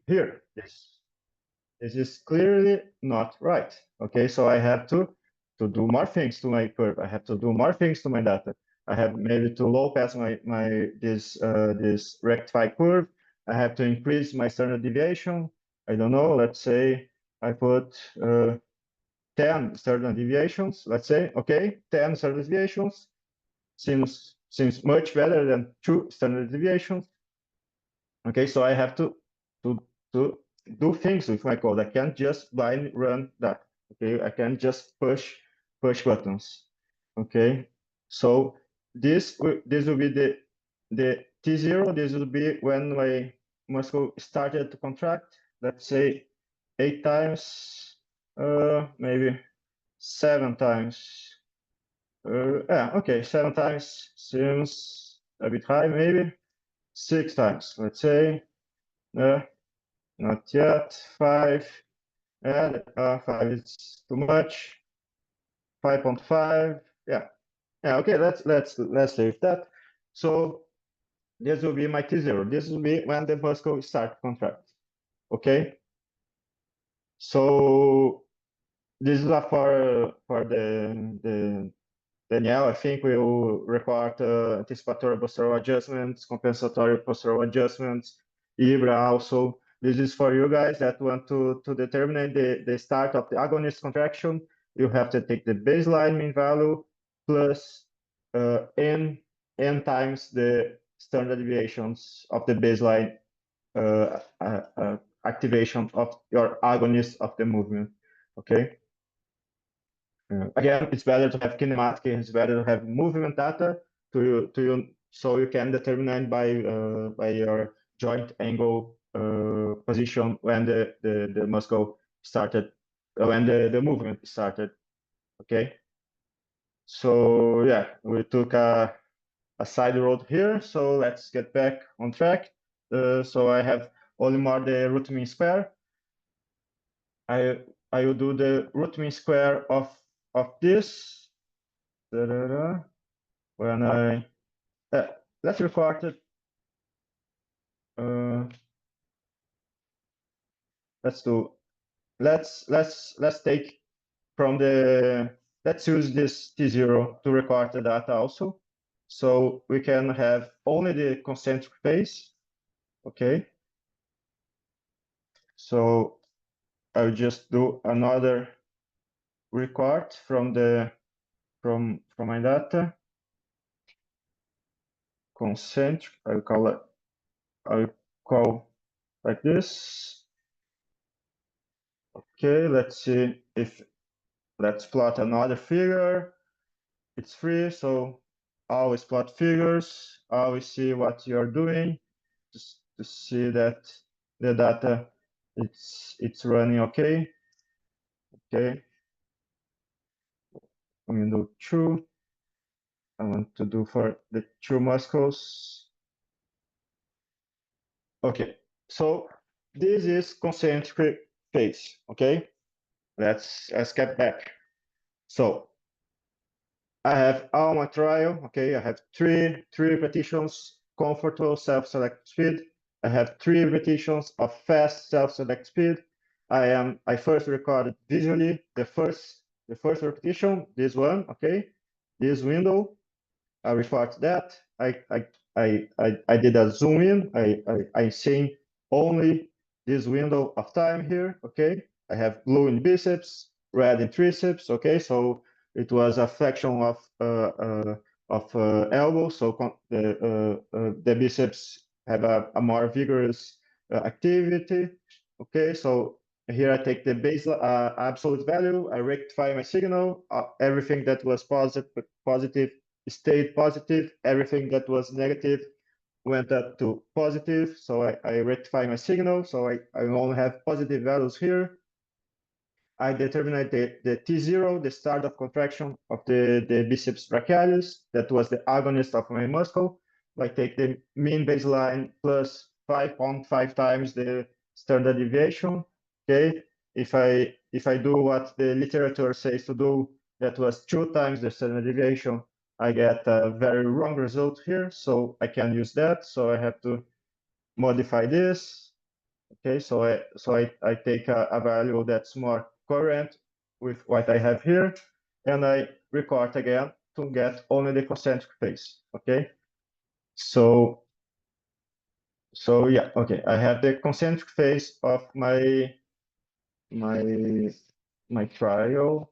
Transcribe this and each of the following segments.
here, this is clearly not right. Okay, so I have to do more things to my curve. I have to do more things to my data. I have maybe to low pass this rectify curve. I have to increase my standard deviation. I don't know, let's say I put 10 standard deviations, let's say, okay, 10 standard deviations seems much better than 2 standard deviations. Okay, so I have to do things with my code. I can't just blind run that. Okay, I can't just push buttons. Okay, so this will be the T0. This will be when my muscle started to contract. Let's say 8 times, maybe 7 times. Yeah, okay, 7 times seems a bit high, maybe 6 times. Let's say. Not yet. 5. And 5 is too much. 5.5. Yeah. Yeah. Okay. Let's leave that. So this will be my T0. This will be when the muscle start to contract. Okay. So this is for the Danielle. I think we will record anticipatory postural adjustments, compensatory postural adjustments, IBRA also. This is for you guys that want to determine the start of the agonist contraction. You have to take the baseline mean value plus n times the standard deviations of the baseline activation of your agonist of the movement. Okay. Again, it's better to have kinematic. It's better to have movement data so you can determine by your joint angle position when the muscle started, when the movement started. Okay. So yeah, we took a side road here. So let's get back on track. So I have only more the root mean square. I will do the root mean square of this. When I let's record it. Let's take from let's use this T0 to record the data also. So we can have only the concentric phase. Okay. So I'll just do another record from my data. Concentric, I'll call like this. Okay, let's see if let's plot another figure. It's free, so always plot figures. Always see what you're doing, just to see that the data it's running okay. Okay. I'm gonna do 2. I want to do for the 2 muscles. Okay, so this is concentric phase. Okay, let's get back. So I have all my trial. Okay, I have three repetitions, comfortable self-select speed. I have 3 repetitions of fast self-select speed. I first recorded visually the first repetition, this one. Okay, this window. I record that. I did a zoom in. I seen only this window of time here. Okay, I have blue in biceps, red in triceps. Okay, so it was a flexion of elbow. So the biceps have a more vigorous activity. Okay, so here I take the base absolute value. I rectify my signal. Everything that was positive stayed positive. Everything that was negative went up to positive. So I rectify my signal. So I only have positive values here. I determine the T0, the start of contraction of the biceps brachialis. That was the agonist of my muscle. I take the mean baseline plus 5.5 times the standard deviation. Okay, if I do what the literature says to do, that was 2 times the standard deviation, I get a very wrong result here, so I can use that. So I have to modify this. Okay, so I take a value that's more current with what I have here, and I record again to get only the concentric phase. Okay, so yeah, okay, I have the concentric phase of my trial.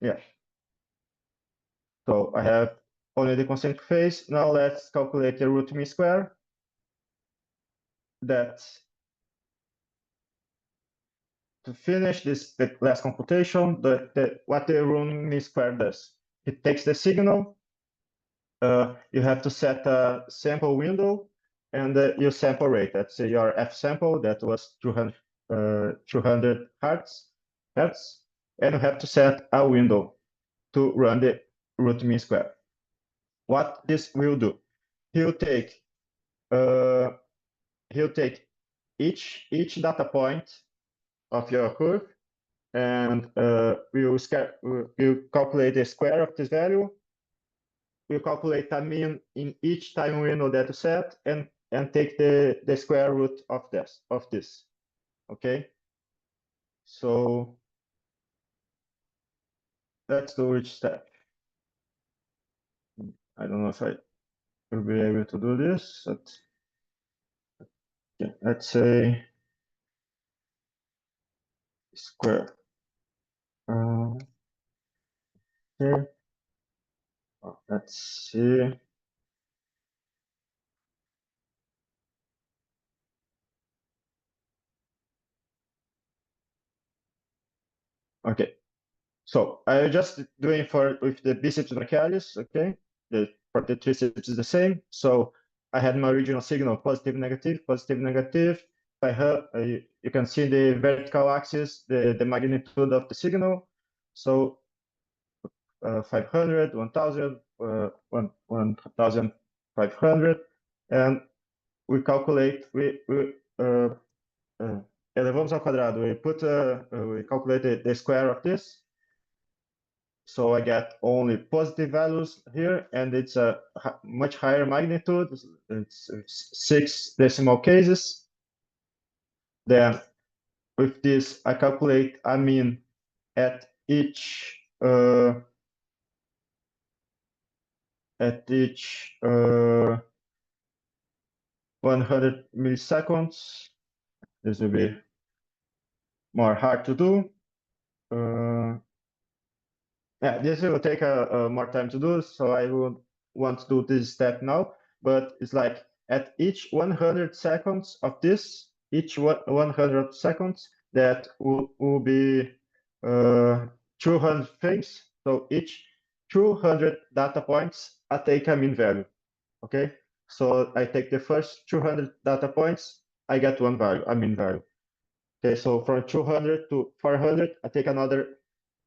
Yeah. So I have only the concentric phase. Now let's calculate the root mean square. That to finish this the last computation, what the root mean square does. It takes the signal. You have to set a sample window and your sample rate. That's your F sample that was 200 hertz, and you have to set a window to run the root mean square. What this will do? He'll take each data point of your curve and we'll calculate the square of this value. We'll calculate a mean in each time window that you set and take the square root of this. Okay. So let's do each step. I don't know if I will be able to do this. But yeah, let's say square. Okay. Let's see. Okay. So I just doing with the biceps brachialis. Okay. For the triceps is the same. So I had my original signal positive, negative, positive, negative. I have you can see the vertical axis, the magnitude of the signal. So 500, 1000, 1500, and we calculate elevamos ao quadrado. We calculate the square of this. So I get only positive values here, and it's a much higher magnitude. It's 6 decimal cases. Then with this, I calculate a mean at each 100 milliseconds. This will be more hard to do. Yeah, this will take more time to do, so I would want to do this step now. But it's like at each 100 seconds of this, each 100 seconds, that will be 200 things. So each 200 data points, I take a mean value. Okay, so I take the first 200 data points, I get one value, a mean value. Okay, so from 200 to 400, I take another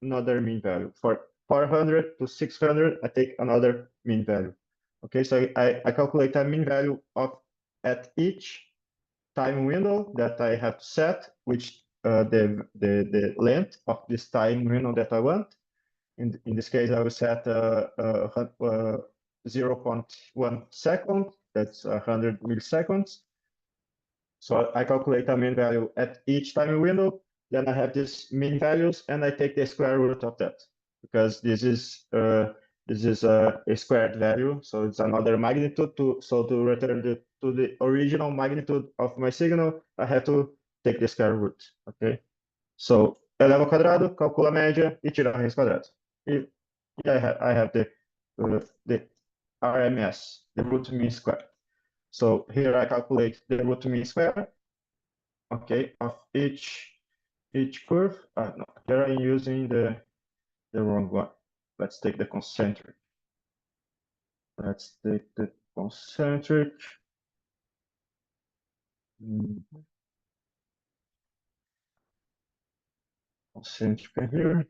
mean value. For 400 to 600, I take another mean value. Okay, so I calculate a mean value of at each time window that I have set, which the length of this time window that I want. In this case, I will set 0.1 second. That's 100 milliseconds. So I calculate a mean value at each time window. Then I have these mean values, and I take the square root of that, because this is a squared value, so it's another magnitude. To return to the original magnitude of my signal, I have to take the square root. Okay, so eleva ao quadrado, calcula a média e tira a raiz quadrada. E I have the RMS, the root mean square. So here I calculate the root mean square, okay, of each curve. No, here I'm using the wrong one. Let's take the concentric. Let's take the concentric. Concentric here.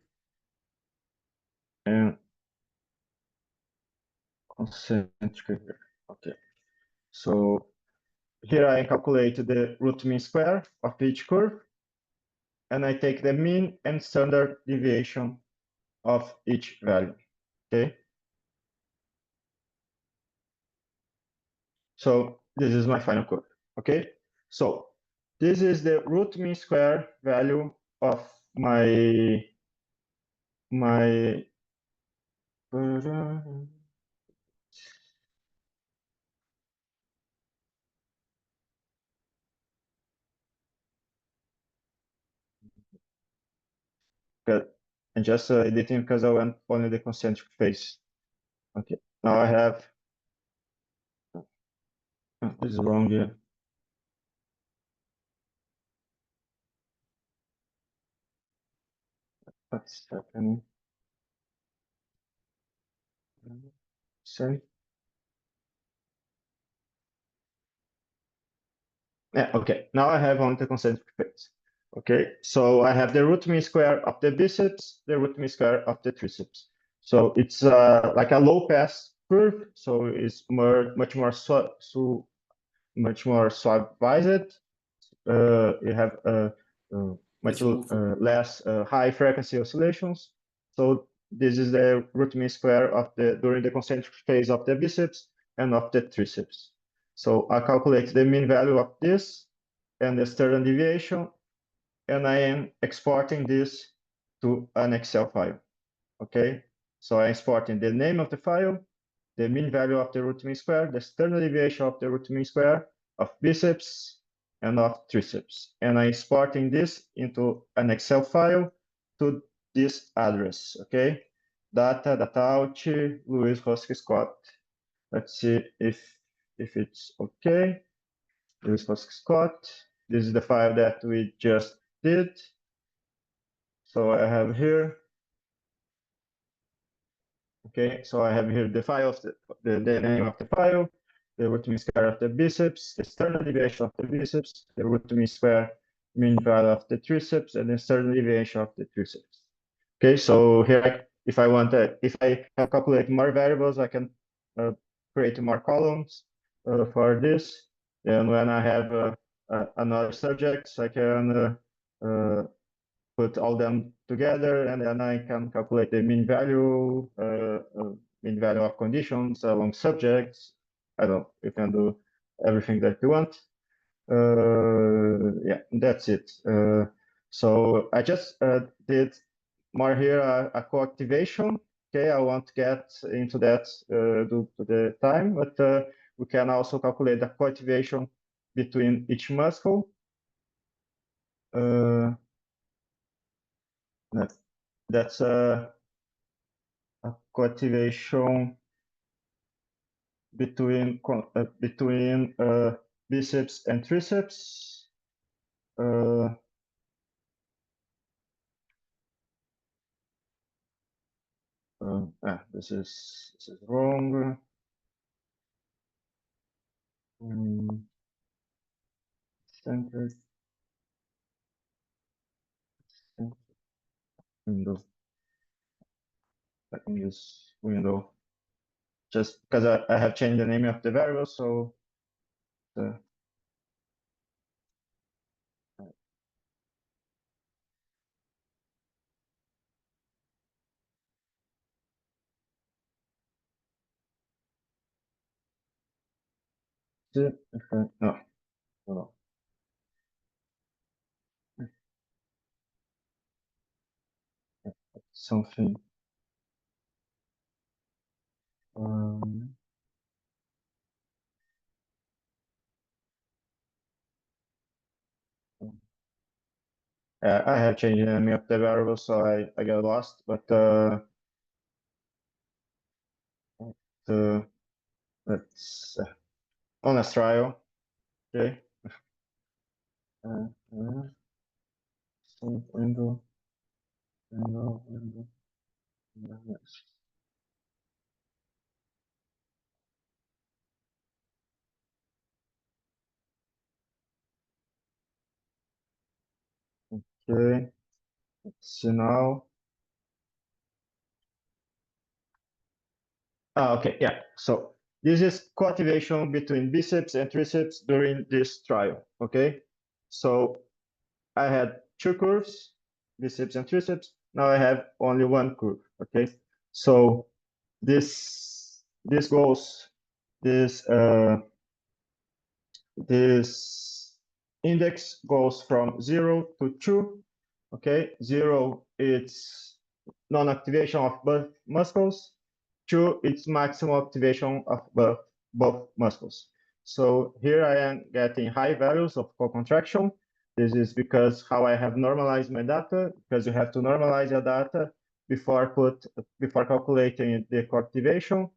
And concentric here. Okay. So here I calculate the root mean square of each curve, and I take the mean and standard deviation of each value. Okay. So this is my final curve. Okay. So this is the root mean square value of my and just editing because I went only the concentric phase. Okay, now I have this is wrong here. What's happening? Sorry. Yeah, okay. Now I have only the concentric phase. Okay, so I have the root mean square of the biceps, the root mean square of the triceps. So it's like a low pass curve, so it's much more much more suavized. You have much less high frequency oscillations. So this is the root mean square of the during the concentric phase of the biceps and of the triceps. So I calculate the mean value of this and the standard deviation, and I am exporting this to an Excel file. Okay, so I'm exporting the name of the file, the mean value of the root mean square, the standard deviation of the root mean square of biceps and of triceps. And I'm exporting this into an Excel file to this address, okay? Data out, Luis Rosque Scott. Let's see if it's okay. Luis Rosque Scott. This is the file that we just did. So I have here. Okay, so I have here the file of the name of the file, the root mean square of the biceps, the standard deviation of the biceps, the root mean square mean value of the triceps, and the standard deviation of the triceps. Okay, so here, if I want if I calculate more variables, I can create more columns for this. And when I have another subject, I can put all them together, and then I can calculate the mean value of conditions along subjects. I don't know, you can do everything that you want. Yeah, that's it. So I just did more here a co-activation. Okay, I won't get into that due to the time, but we can also calculate the co-activation between each muscle. That's a co-activation between biceps and triceps. This is wrong. Centered window. In this window, just because I have changed the name of the variable, so no. Something. I have changed the name of the variable, so I got lost, but let's honest trial. Okay. Window. Okay. Let's see now. Okay, yeah. So this is co-activation between biceps and triceps during this trial. Okay. So I had two curves, biceps and triceps. Now I have only one curve. Okay. So this goes this index goes from 0 to 2. Okay, 0 it's non-activation of both muscles. 2 it's maximum activation of both muscles. So here I am getting high values of co-contraction. This is because how I have normalized my data, because you have to normalize your data before calculating the co-activation.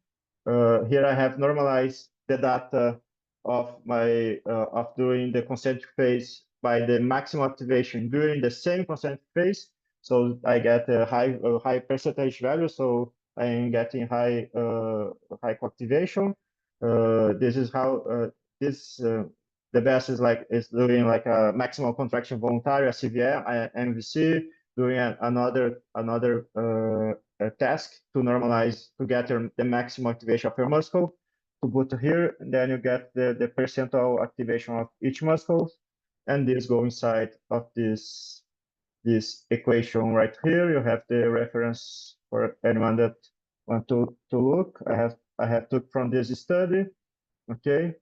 Here I have normalized the data of my of doing the concentric phase by the maximum activation during the same concentric phase. So I get a high percentage value. So I am getting high co-activation. This is how the best is doing like a maximal contraction voluntary, a CVM, MVC, doing another task to normalize to get the maximum activation of your muscle to put here, and then you get the percentile activation of each muscle, and this go inside of this equation right here. You have the reference for anyone that want to look. I have took from this study, okay,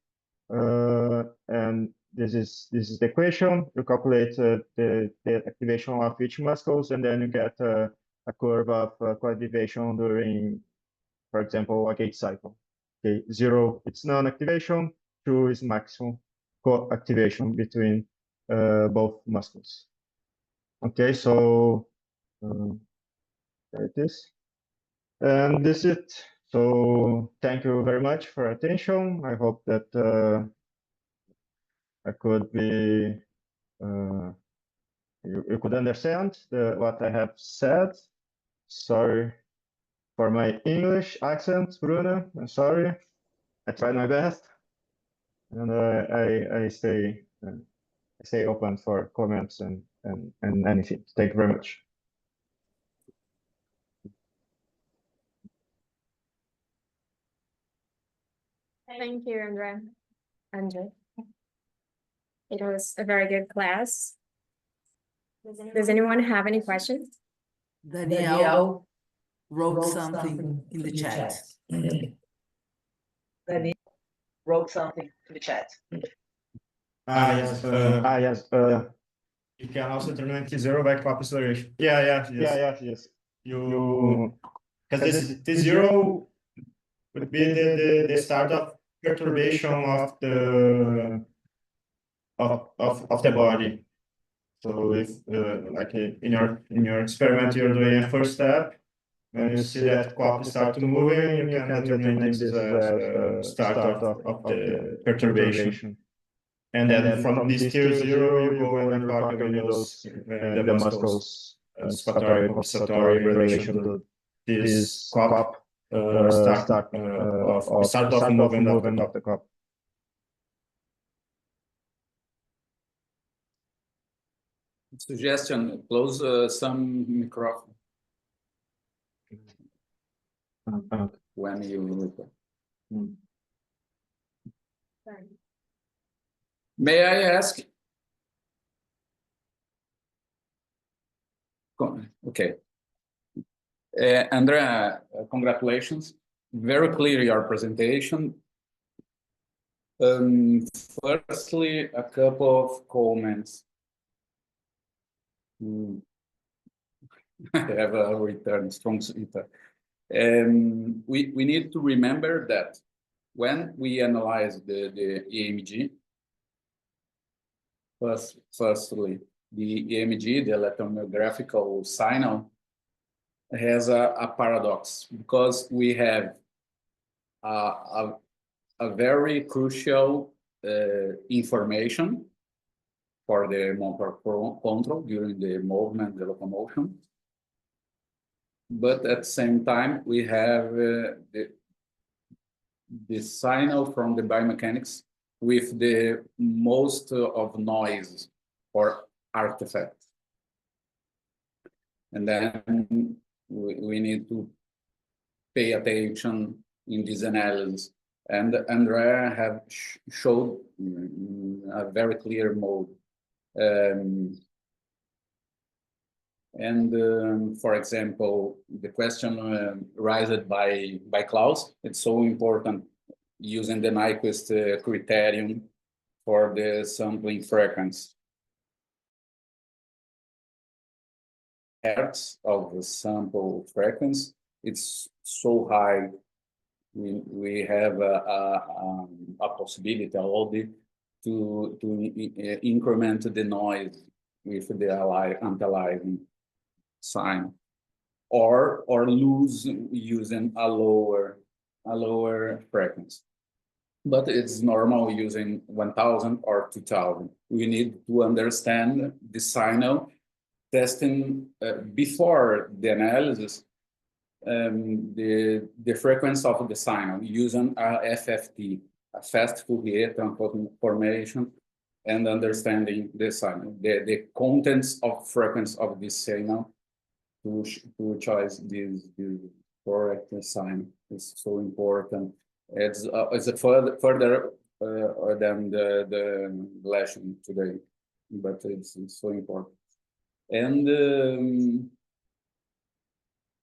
and this is the equation. You calculate the activation of each muscles, and then you get a curve of co-activation during, for example, a gait cycle. Okay, 0 it's non-activation, 2 is maximum co-activation between both muscles. Okay, so there it is, and this is it. So thank you very much for attention. I hope that I could be you could understand what I have said. Sorry for my English accent, Bruna. I'm sorry. I tried my best, and I stay open for comments and anything. Thank you very much. Thank you, André. It was a very good class. Does anyone have any questions? Danielle wrote something in the chat. Danielle wrote something in the chat. Yes. You can also determine T0 by clock acceleration. Yes. You because this T0 would be the start of perturbation of the body. So if like in your experiment you're doing a first step, when you see that clock start to moving, you can determine this as start of the perturbation. And then from this T0 you go and calculate those the muscles spatatory compensatory in relation to this clock start of movement of the clock. Suggestion: close some microphone when you. May I ask? Okay. Andrea, congratulations. Very clear your presentation. Firstly, a couple of comments. I have a return, strong return. We need to remember that when we analyze the EMG, firstly, the EMG, the electromyographical signal, has a paradox because we have a very crucial information for the motor control during the movement, the locomotion. But at the same time, we have the signal from the biomechanics with the most of noise or artifact. And then we need to pay attention in this analysis. And Andrea have showed a very clear mode. For example, the question raised by Klaus, it's so important using the Nyquist criterion for the sampling frequency. Hertz of the sample frequency, it's so high. We have a possibility already to increment the noise with the anti-aliasing sign, or lose using a lower frequency. But it's normal using 1000 or 2000. We need to understand the signal testing before the analysis, the frequency of the signal using a FFT, a fast Fourier transformation, and understanding the signal, the contents of frequency of this signal to choose this correct sign is so important. It's a further than the lesson today, but it's so important. And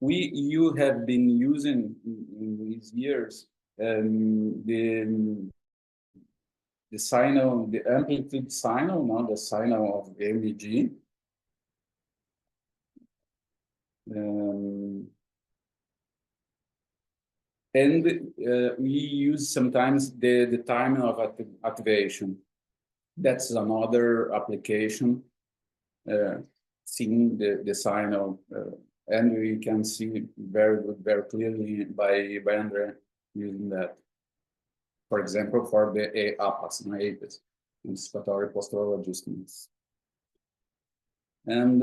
you have been using in these years the signal, the amplitude signal, not the signal of EMG. And we use sometimes the time of activation. That's another application, seeing the signal, and we can see very clearly by André using that. For example, for the APAS, anticipatory postural adjustments. And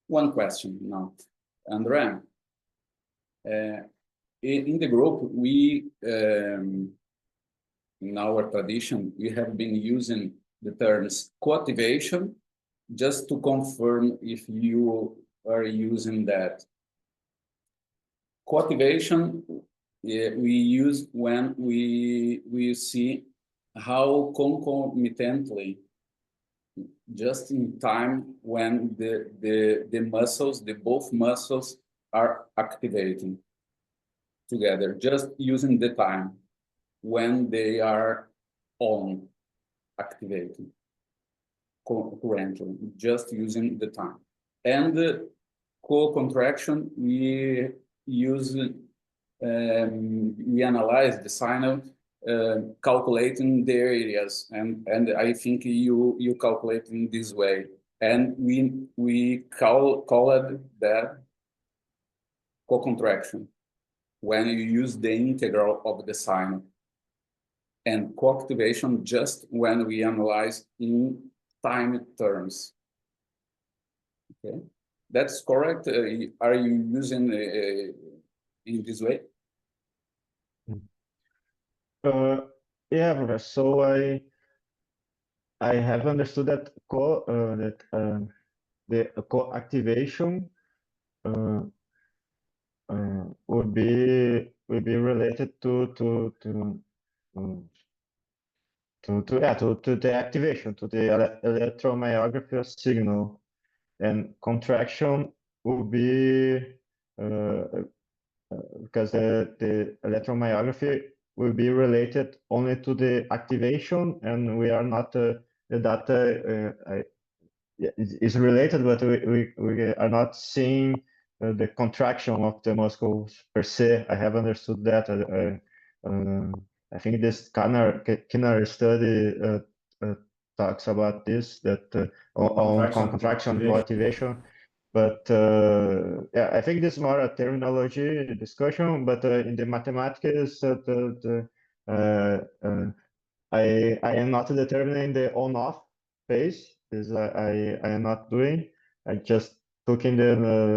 one question now, André. In the group, we, in our tradition, we have been using the terms co-activation just to confirm if you are using that. Co-activation we use when we see how concomitantly, just in time, when the muscles, both muscles are activating together, just using the time when they are on activating concurrently, just using the time. And co-contraction, we use, we analyze the signal, calculating the areas, and I think you calculate in this way, and we call it that co-contraction when you use the integral of the signal, and co-activation just when we analyze in time terms. Okay, that's correct. Are you using in this way? Yeah, Professor. So I have understood that the co-activation would be related to the activation, to the electromyography signal, and contraction would be because the electromyography will be related only to the activation, and we are not the data is related, but we are not seeing the contraction of the muscles per se. I have understood that. I think this Kinner study talks about this, that on contraction co-activation. But yeah, I think this is more a terminology discussion. But in the mathematics, I am not determining the on-off phase. This I am not doing. I just took in the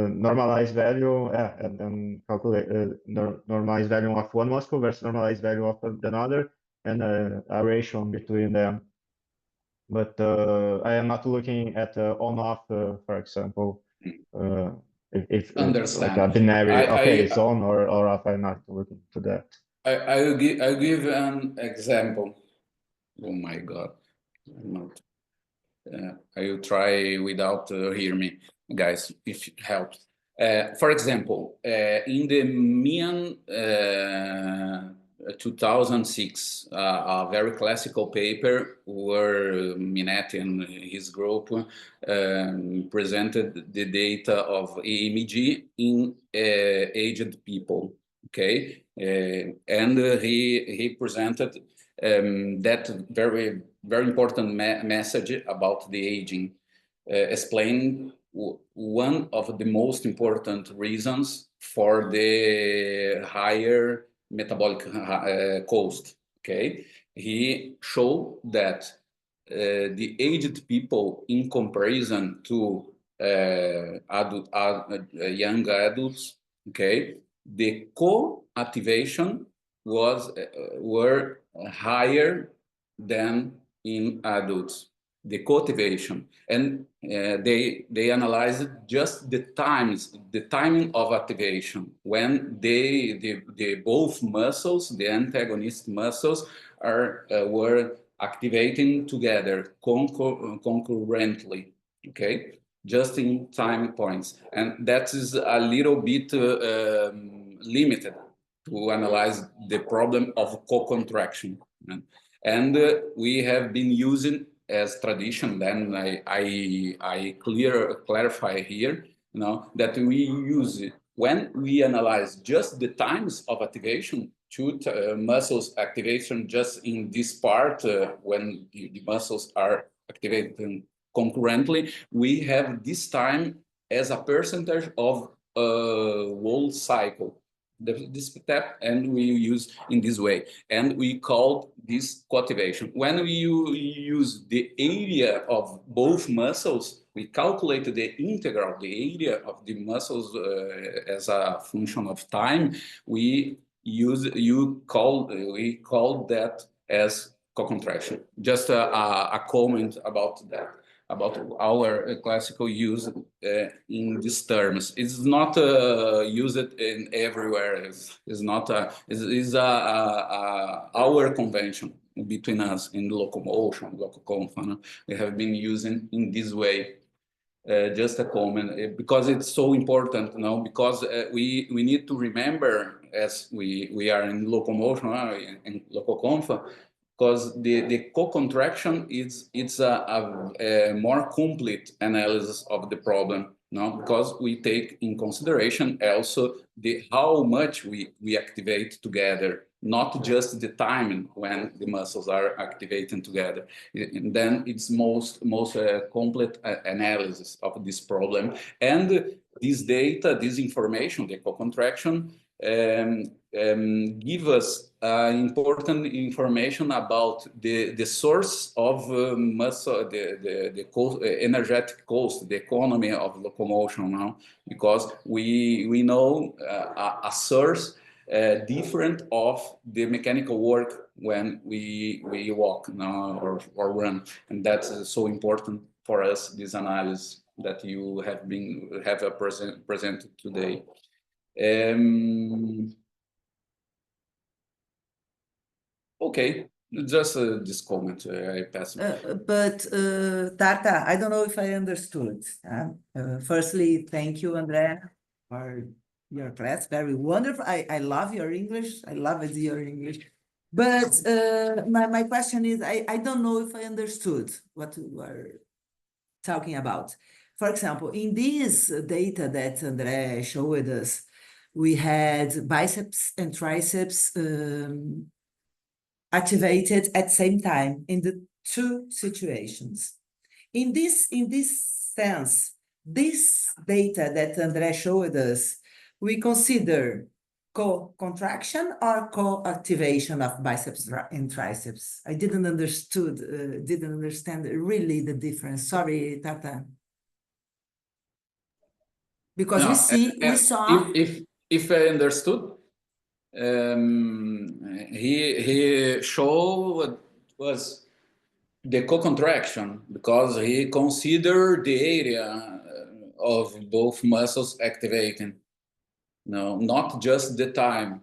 normalized value and then calculate normalized value of one muscle versus normalized value of another, and a ratio between them. But I am not looking at on-off, for example. If like a binary, okay, it's on or off. I'm not looking to that. I'll give an example. Oh my God, I'm not. I will try without hear me, guys, if it helps. For example, in the mean 2006, a very classical paper where Minetti and his group presented the data of EMG in aged people. Okay, and he presented that very important message about the aging, explaining one of the most important reasons for the higher metabolic cost. Okay, he showed that the aged people, in comparison to young adults, okay, the co-activation were higher than in adults. The co-activation, and they analyzed just the timing of activation when the both muscles, the antagonist muscles, were activating together concurrently. Okay, just in time points, and that is a little bit limited to analyze the problem of co-contraction. And we have been using as tradition, then I clarify here, you know, that we use it when we analyze just the times of activation, muscles activation just in this part, when the muscles are activated concurrently, we have this time as a percentage of whole cycle. This step, and we use in this way, and we call this co-activation. When we use the area of both muscles, we calculate the integral, the area of the muscles as a function of time. We call that as co-contraction. Just a comment about that, about our classical use in these terms. It's not used in everywhere. It's not our convention between us in Locomotion, LocoComfa. No? We have been using in this way. Just a comment, because it's so important, you know, because we need to remember, as we are in Locomotion and LocoComfa, because the co-contraction it's a more complete analysis of the problem, no? Because we take in consideration also how much we activate together, not just the timing when the muscles are activating together. And then it's most complete analysis of this problem. And this data, this information, the co-contraction, give us important information about the source of muscle, the cost, energetic cost, the economy of locomotion now, because we know a source different of the mechanical work when we walk now or run, and that's so important for us, this analysis that you have presented today. Okay, just this comment I pass. But Tata, I don't know if I understood. Firstly, thank you, André, for your class. Very wonderful. I love your English. I love it, your English. But my question is, I don't know if I understood what you were talking about. For example, in this data that André showed us, we had biceps and triceps activated at the same time in the two situations. In this sense, this data that André showed us, we consider co-contraction or co-activation of biceps and triceps. I didn't understand really the difference. Sorry, Tata. Because no, we saw. If I understood, he showed was the co-contraction, because he considered the area of both muscles activating, no, not just the time.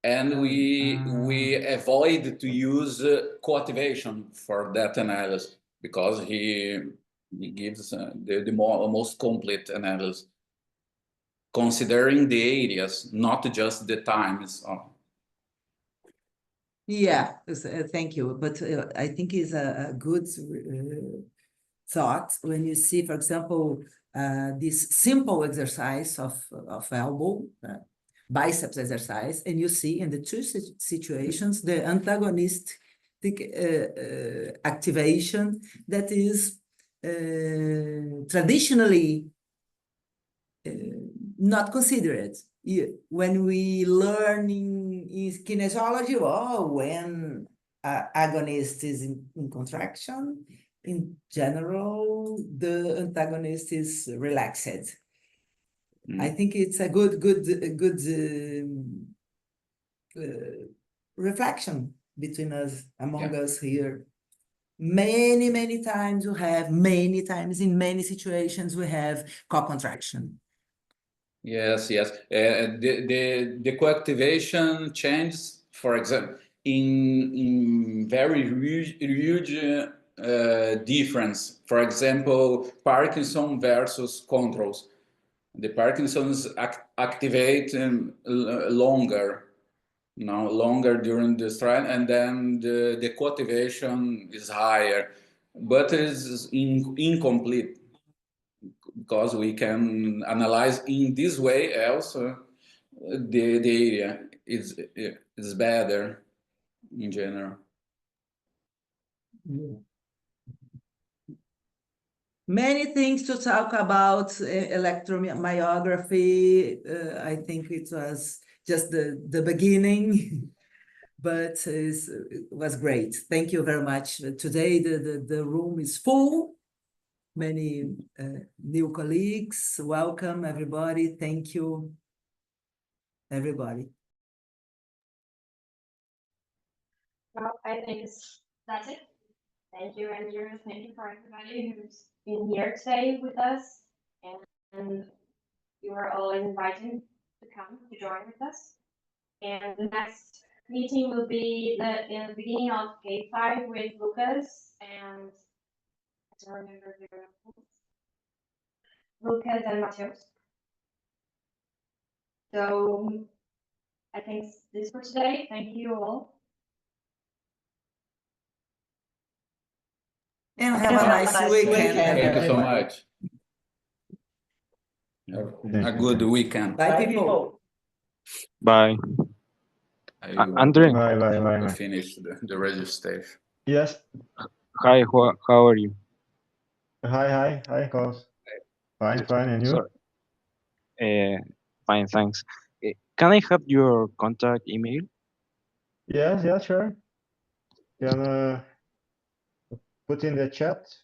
And we avoid to use co-activation for that analysis, because he gives the most complete analysis, considering the areas, not just the times. Yeah, thank you. But I think it's a good thought when you see, for example, this simple exercise of elbow, biceps exercise, and you see in the two situations the antagonistic activation that is traditionally not considered. When we learn in kinesiology, when agonist is in contraction, in general, the antagonist is relaxed. I think it's a good reflection between us, among us here. Many times many times in many situations we have co-contraction. Yes. The co-activation changes, for example, in very huge difference. For example, Parkinson versus controls. The Parkinson's activate longer during the stride, and then the co-activation is higher, but is incomplete, because we can analyze in this way also the area is better in general. Many things to talk about electromyography. I think it was just the beginning, but it was great. Thank you very much. Today the room is full. Many new colleagues. Welcome, everybody. Thank you, everybody. Well, I think that's it. Thank you, Andrew. Thank you for everybody who's been here today with us. And you are all invited to come to join with us. And the next meeting will be in the beginning of K5 with Lucas and I don't remember their names. Lucas and Mateus. So I think this for today. Thank you all. And have a nice weekend. Thank you so much. Have a good weekend. Bye, people. Bye. André. Bye. Finish the registration. Yes. Hi, how are you? Hi, Carlos. Fine, and you? Sorry. Fine, thanks. Can I have your contact email? Yeah, sure. Can put in the chat.